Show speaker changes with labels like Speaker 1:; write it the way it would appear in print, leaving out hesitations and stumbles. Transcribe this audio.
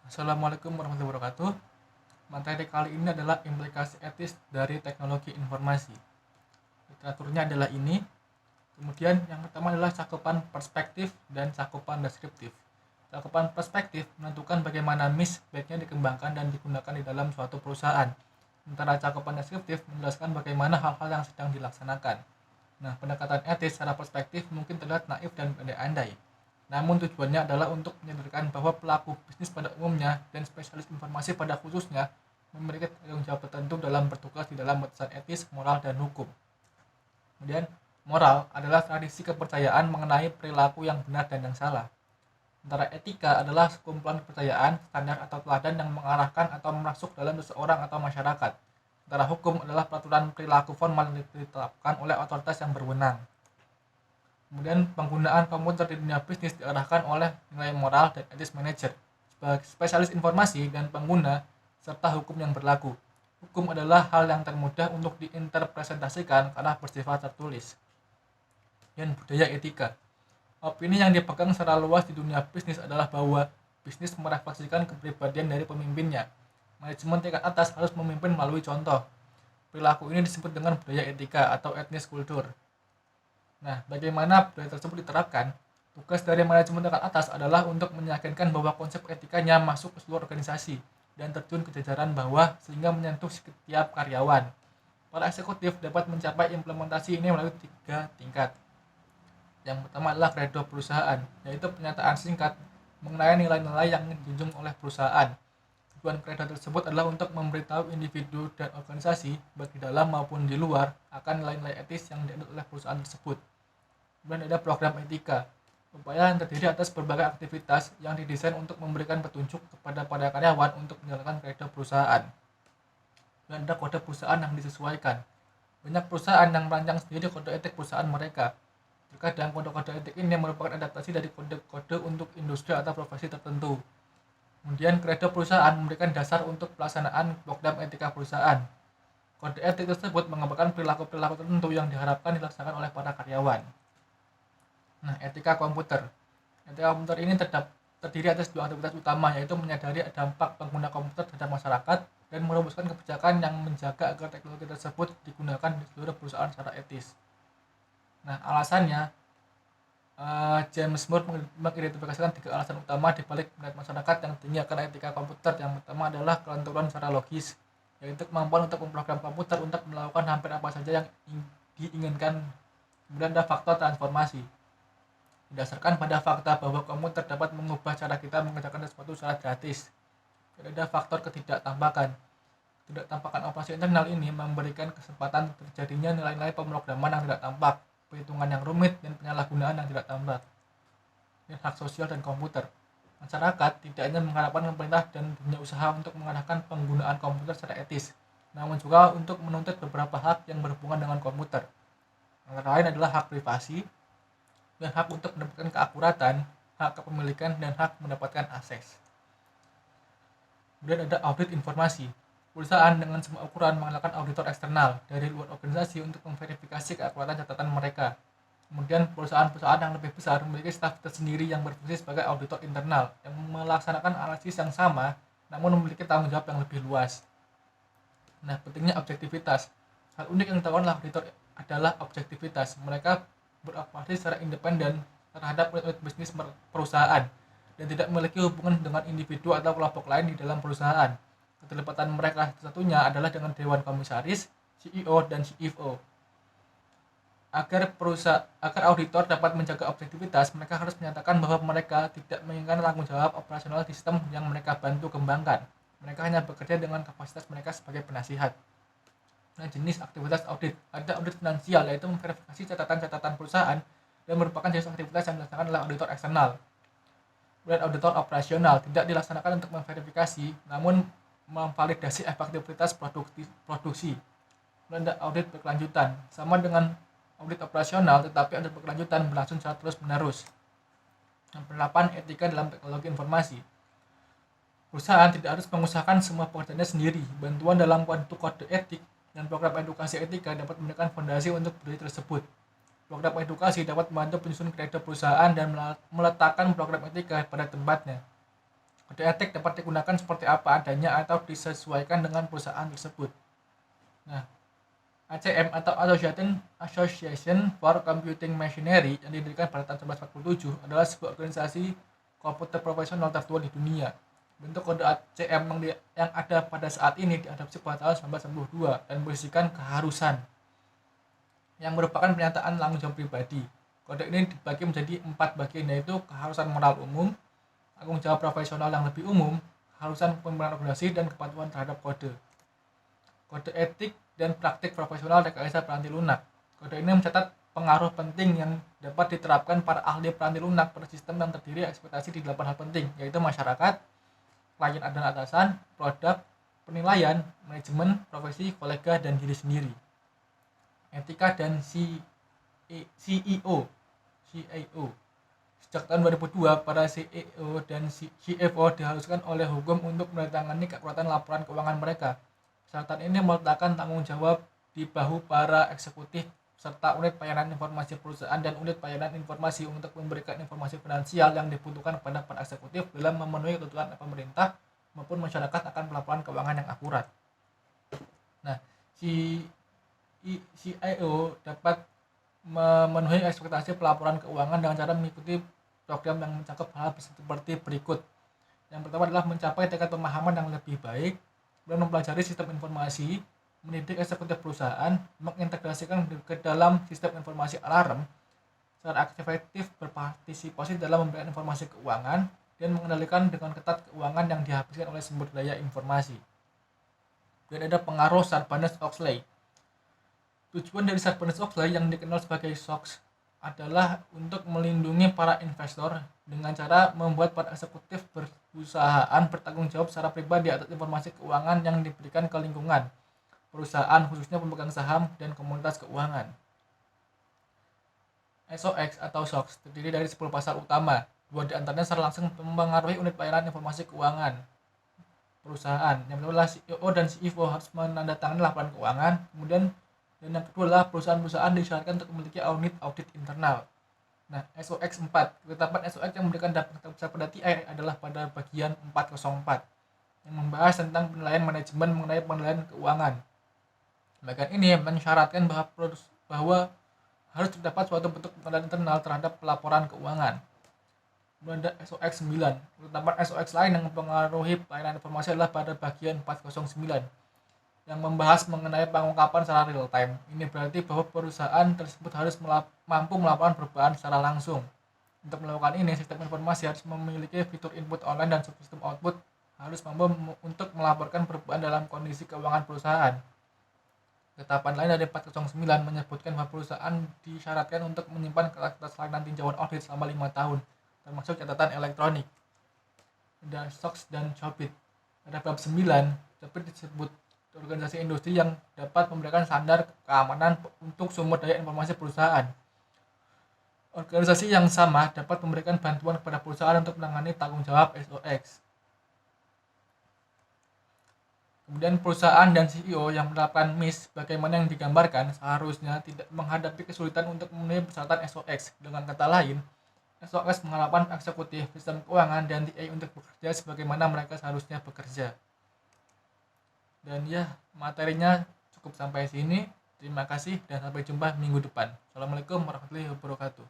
Speaker 1: Assalamualaikum warahmatullahi wabarakatuh. Materi kali ini adalah implikasi etis dari teknologi informasi. Literaturnya adalah ini. Kemudian yang pertama adalah cakupan perspektif dan cakupan deskriptif. Cakupan perspektif menentukan bagaimana MIS sebaiknya dikembangkan dan digunakan di dalam suatu perusahaan. Sementara cakupan deskriptif menjelaskan bagaimana hal-hal yang sedang dilaksanakan. Nah, pendekatan etis secara perspektif mungkin terlihat naif dan andai-andai. Namun tujuannya adalah untuk menyadarkan bahwa pelaku bisnis pada umumnya dan spesialis informasi pada khususnya memiliki tanggung jawab tertentu dalam bertugas di dalam batasan etis, moral, dan hukum. Kemudian, moral adalah tradisi kepercayaan mengenai perilaku yang benar dan yang salah. Sementara etika adalah sekumpulan kepercayaan, standar atau teladan yang mengarahkan atau masuk dalam seseorang atau masyarakat. Sementara hukum adalah peraturan perilaku formal yang ditetapkan oleh otoritas yang berwenang. Kemudian penggunaan komputer di dunia bisnis diarahkan oleh nilai moral dan etis manajer sebagai spesialis informasi dan pengguna serta hukum yang berlaku. Hukum adalah hal yang termudah untuk diinterpretasikan karena bersifat tertulis. Dan budaya etika. Opini yang dipegang secara luas di dunia bisnis adalah bahwa bisnis merefleksikan kepribadian dari pemimpinnya. Manajemen tingkat atas harus memimpin melalui contoh. Perilaku ini disebut dengan budaya etika atau etnis kultur. Nah, bagaimana budaya tersebut diterapkan? Tugas dari manajemen tingkat atas adalah untuk meyakinkan bahwa konsep etikanya masuk ke seluruh organisasi dan terjun ke jajaran bawah sehingga menyentuh setiap karyawan. Para eksekutif dapat mencapai implementasi ini melalui 3 tingkat. Yang pertama adalah kredo perusahaan, yaitu pernyataan singkat mengenai nilai-nilai yang dijunjung oleh perusahaan. Tujuan kredo tersebut adalah untuk memberitahu individu dan organisasi, baik di dalam maupun di luar, akan nilai-nilai etis yang dianut oleh perusahaan tersebut. Kemudian ada program etika, upaya yang terdiri atas berbagai aktivitas yang didesain untuk memberikan petunjuk kepada para karyawan untuk menjalankan kredo perusahaan. Dan ada kode perusahaan yang disesuaikan. Banyak perusahaan yang merancang sendiri kode etik perusahaan mereka. Terkadang kode-kode etik ini merupakan adaptasi dari kode-kode untuk industri atau profesi tertentu. Kemudian kredo perusahaan memberikan dasar untuk pelaksanaan program etika perusahaan. Kode etik tersebut menggambarkan perilaku-perilaku tertentu yang diharapkan dilaksanakan oleh para karyawan. Nah, etika komputer. Etika komputer ini terdiri atas 2 aktivitas utama, yaitu menyadari dampak pengguna komputer terhadap masyarakat dan merumuskan kebijakan yang menjaga agar teknologi tersebut digunakan di seluruh perusahaan secara etis. Nah, alasannya James Moore mengidentifikasikan 3 alasan utama di balik minat masyarakat yang tinggi akan etika komputer. Yang pertama adalah kelenturan secara logis, yaitu kemampuan untuk memprogram komputer untuk melakukan hampir apa saja yang diinginkan. Kemudian ada faktor transformasi, didasarkan pada fakta bahwa komputer dapat mengubah cara kita mengerjakan sesuatu secara gratis. Dan ada faktor ketidaktampakan. Ketidaktampakan operasi internal ini memberikan kesempatan terjadinya nilai-nilai pemrograman yang tidak tampak, perhitungan yang rumit, dan penyalahgunaan yang tidak tampak. Ini hak sosial dan komputer. Masyarakat tidak hanya mengharapkan pemerintah dan dunia usaha untuk mengarahkan penggunaan komputer secara etis, namun juga untuk menuntut beberapa hak yang berhubungan dengan komputer. Antara lain adalah hak privasi, dan hak untuk mendapatkan keakuratan, hak kepemilikan, dan hak mendapatkan akses. Kemudian ada audit informasi. Perusahaan dengan semua ukuran mengandalkan auditor eksternal dari luar organisasi untuk memverifikasi keakuratan catatan mereka. Kemudian perusahaan-perusahaan yang lebih besar memiliki staf tersendiri yang berfungsi sebagai auditor internal yang melaksanakan analisis yang sama namun memiliki tanggung jawab yang lebih luas. Nah, pentingnya objektivitas. Hal unik yang dilakukan auditor adalah objektivitas. Mereka beroperasi secara independen terhadap unit bisnis perusahaan dan tidak memiliki hubungan dengan individu atau kelompok lain di dalam perusahaan. Keterlibatan mereka satunya adalah dengan Dewan Komisaris, CEO, dan CFO. Agar auditor dapat menjaga objektivitas, mereka harus menyatakan bahwa mereka tidak menginginkan tanggung jawab operasional sistem yang mereka bantu kembangkan. Mereka hanya bekerja dengan kapasitas mereka sebagai penasihat. Nah, jenis aktivitas audit. Ada audit finansial, yaitu memverifikasi catatan-catatan perusahaan dan merupakan jenis aktivitas yang dilaksanakan oleh auditor eksternal. Kemudian auditor operasional tidak dilaksanakan untuk memverifikasi, namun memvalidasi efektivitas produksi. Kemudian ada audit berkelanjutan, sama dengan audit operasional, tetapi audit berkelanjutan berlangsung secara terus-menerus. Penerapan etika dalam teknologi informasi. Perusahaan tidak harus mengusahakan semua pekerjaannya sendiri. Bantuan dalam bentuk kode etik dan program edukasi etika dapat memberikan fondasi untuk budaya tersebut. Program edukasi dapat membantu penyusun kredo perusahaan dan meletakkan program etika pada tempatnya. Kode etik dapat digunakan seperti apa adanya atau disesuaikan dengan perusahaan tersebut. Nah, ACM atau Association for Computing Machinery yang didirikan pada tahun 1947 adalah sebuah organisasi komputer profesional tertua di dunia. Bentuk kode ACM yang ada pada saat ini diadopsi pada tahun 1992 dan berisikan keharusan yang merupakan pernyataan tanggung jawab pribadi. Kode ini dibagi menjadi 4 bagian, yaitu keharusan moral umum, tanggung jawab profesional yang lebih umum, keharusan pemimpinan organisasi, dan kepatuhan terhadap kode. Kode etik dan praktik profesional Rekayasa Peranti Lunak. Kode ini mencatat pengaruh penting yang dapat diterapkan para ahli peranti lunak pada sistem yang terdiri ekspektasi di 8 hal penting, yaitu masyarakat, klien dan atasan, produk, penilaian, manajemen, profesi, kolega, dan diri sendiri. Etika dan CEO. Sejak tahun 2002, para CEO dan CFO diharuskan oleh hukum untuk menandatangani keakuratan laporan keuangan mereka. Persyaratan ini meletakkan tanggung jawab di bahu para eksekutif serta unit pelayanan informasi perusahaan dan unit pelayanan informasi untuk memberikan informasi finansial yang dibutuhkan kepada para eksekutif dalam memenuhi tuntutan pemerintah maupun masyarakat akan pelaporan keuangan yang akurat. Nah, CIO dapat memenuhi ekspektasi pelaporan keuangan dengan cara mengikuti program yang mencakup hal seperti berikut. Yang pertama adalah mencapai tingkat pemahaman yang lebih baik, dan mempelajari sistem informasi, mendidik eksekutif perusahaan, mengintegrasikan ke dalam sistem informasi alarm, secara efektif berpartisipasi dalam memberikan informasi keuangan, dan mengendalikan dengan ketat keuangan yang dihabiskan oleh sumber daya informasi. Dan ada pengaruh Sarbanes-Oxley. Tujuan dari Sarbanes-Oxley yang dikenal sebagai SOX adalah untuk melindungi para investor dengan cara membuat para eksekutif perusahaan bertanggung jawab secara pribadi atas informasi keuangan yang diberikan ke lingkungan perusahaan, khususnya pemegang saham dan komunitas keuangan. SOX atau SOX terdiri dari 10 pasal utama. 2 di antaranya secara langsung mempengaruhi unit pelayanan informasi keuangan perusahaan. Yang pertama adalah CEO dan CFO harus menandatangani laporan keuangan. Kemudian dan yang kedua adalah perusahaan-perusahaan disyaratkan untuk memiliki audit internal. Nah, SOX 4. Ketetapan SOX yang memberikan dampak besar pada TI adalah pada bagian 404 yang membahas tentang penilaian manajemen mengenai penilaian keuangan. Bagian ini mensyaratkan bahwa harus terdapat suatu bentuk penilaian internal terhadap pelaporan keuangan. Kemudian ada SOX 9. Ketetapan SOX lain yang mempengaruhi pelayanan informasi adalah pada bagian 409 yang membahas mengenai pengungkapan secara real time. Ini berarti bahwa perusahaan tersebut harus mampu melakukan perubahan secara langsung. Untuk melakukan ini, sistem informasi harus memiliki fitur input online dan sistem output harus mampu untuk melaporkan perubahan dalam kondisi keuangan perusahaan. Ketetapan lain dari 409 menyebutkan bahwa perusahaan disyaratkan untuk menyimpan kertas layanan tinjauan audit selama 5 tahun, termasuk catatan elektronik. Ada SOX dan COBIT. Ada bab 9, COBIT disebut organisasi industri yang dapat memberikan standar keamanan untuk sumber daya informasi perusahaan. Organisasi yang sama dapat memberikan bantuan kepada perusahaan untuk menangani tanggung jawab SOX. Kemudian perusahaan dan CEO yang menerapkan MIS bagaimana yang digambarkan seharusnya tidak menghadapi kesulitan untuk memenuhi persyaratan SOX. Dengan kata lain, SOX mengharapkan eksekutif, sistem keuangan, dan TI untuk bekerja sebagaimana mereka seharusnya bekerja. Dan ya, materinya cukup sampai sini. Terima kasih dan sampai jumpa minggu depan. Assalamualaikum warahmatullahi wabarakatuh.